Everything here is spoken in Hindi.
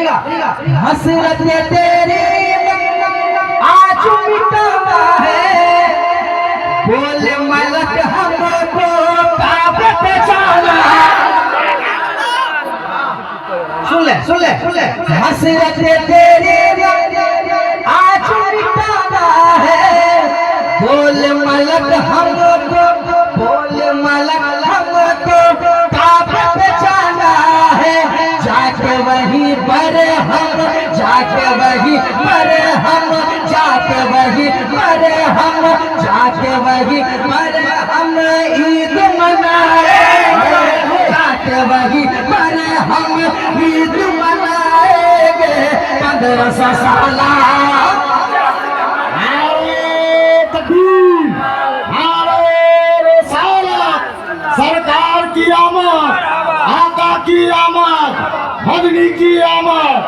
हसरत तेरी आज मिटाना है, बोल मलक हमको काबे पे जाना। सुन ले हसरत तेरी आज मिटाना है, बोल मलक हमको, बोल मलक हमको काबे पे जाना है। जाके वहीं पर हम, जाके वहीं पर हम, जाके वहीं पर हम, जाके वहीं पर हम ईद मनाएंगे, जाके वहीं पर हम ईद मनाएंगे। 1500 साल सरकार की आमद, आका की आमद, मदनी की आमद।